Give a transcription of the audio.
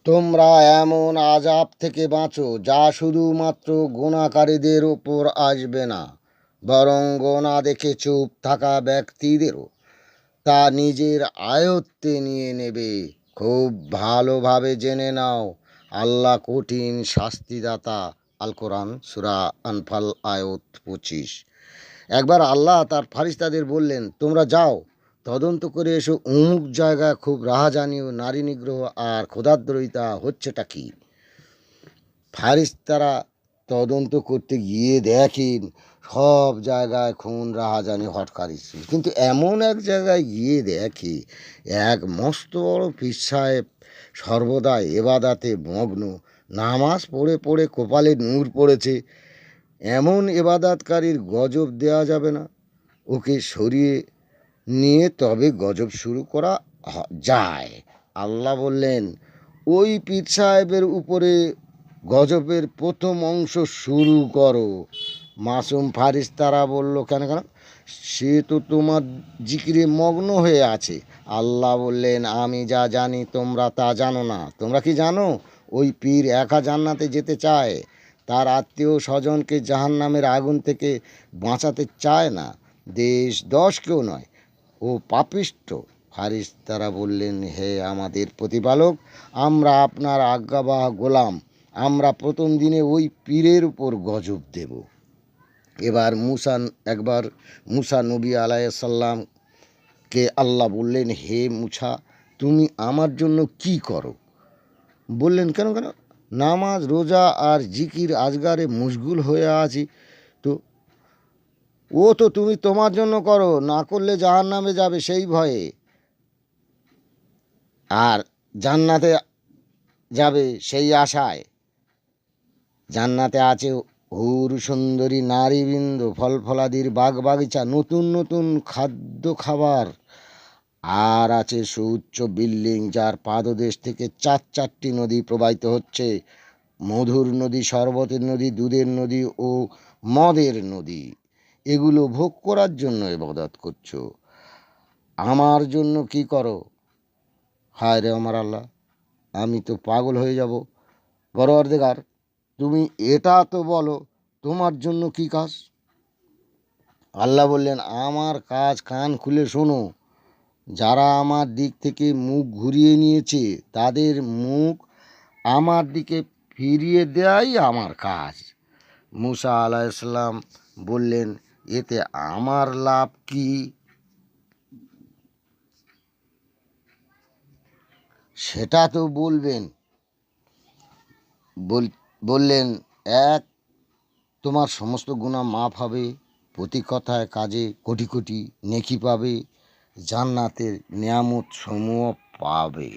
তোমরা এমন আযাব থেকে বাঁচো যা শুধুমাত্র গুনাহকারীদের ওপর আসবে না, বরং গোনা দেখে চুপ থাকা ব্যক্তিদেরও তা নিজের আয়ত্তে নিয়ে নেবে। খুব ভালোভাবে জেনে নাও, আল্লাহ কঠিন শাস্তিদাতা। আল কোরআন সূরা আনফাল আয়াত ২৫। একবার আল্লাহ তার ফারিস্তাদের বললেন, তোমরা যাও, তদন্ত করে এসো অমুক জায়গায় খুব রাহাজানি ও নারী নিগ্রহ আর ক্ষুধাদ্রয়িতা হচ্ছেটা কি। ফারিস্তারা তদন্ত করতে গিয়ে দেখেন সব জায়গায় খুন রাহাজানি হটকারী ছিল, কিন্তু এমন এক জায়গায় গিয়ে দেখে এক মস্ত বড় পীর সাহেব সর্বদা এবাদাতে মগ্ন। নামাজ পড়ে পড়ে কপালে নূর পড়েছে। এমন এবাদাতকারীর গজব দেওয়া যাবে না, ওকে সরিয়ে নিয়ে তবে গজব শুরু করা যায়। আল্লাহ বললেন, ওই পীর সাহেবের উপরে গজবের প্রথম অংশ শুরু করো। মাসুম ফারিস্তারা বলল, কেন কেন, সে তো তোমার জিকিরে মগ্ন হয়ে আছে। আল্লাহ বললেন, আমি যা জানি তোমরা তা জানো না। তোমরা কি জানো ওই পীর একা জান্নাতে যেতে চায়, তার আত্মীয় স্বজনকে জাহান্নামের আগুন থেকে বাঁচাতে চায় না, দেশ দশকেও নয়। ও পাপিষ্ঠ। ফারিস্তারা বললেন, হে আমাদের প্রতিপালক, আমরা আপনার আজ্ঞাবাহ গোলাম, আমরা প্রথম দিনে ওই পীরের উপর গজব দেব। একবার মুসা নবী আলাইসাল্লামকে আল্লাহ বললেন, হে মুসা, তুমি আমার জন্য কি করো? বললেন, কেন কেন, নামাজ রোজা আর জিকির আজগারে মশগুল হয়ে আছি। তো ও তো তুমি তোমার জন্য করো, না করলে জাহান্নামে যাবে সেই ভয়ে, আর জান্নাতে যাবে সেই আশায়। জান্নাতে আছে হুর সুন্দরী নারীবৃন্দ, ফল ফলাদির বাগ বাগিচা, নতুন নতুন খাদ্য খাবার, আর আছে সুউচ্চ বিল্ডিং যার পাদদেশ থেকে চারটি নদী প্রবাহিত হচ্ছে, মধুর নদী, শরবতের নদী, দুধের নদী ও মদের নদী। এগুলো ভোগ করার জন্য ইবাদত করছো, আমার জন্য কি করো? হায় রে আমার আল্লাহ, আমি তো পাগল হয়ে যাব। পরওয়ারদিগার, তুমি এটা তো বলো, তোমার জন্য কি কাজ? আল্লাহ বললেন, আমার কাজ কান খুলে শোনো। যারা আমার দিক থেকে মুখ ঘুরিয়ে নিয়েছে তাদের মুখ আমার দিকে ফিরিয়ে দেওয়াই আমার কাজ। মুসা আলাইসাল্লাম বললেন, এতে আমার লাভ কি? সেটা তো বলবেন। বললেন, এক, তোমার সমস্ত গুনাহ মাফ হবে, প্রতি কথায় কাজে কোটি কোটি নেকি পাবে, জান্নাতের নিয়ামত সমূহ পাবে।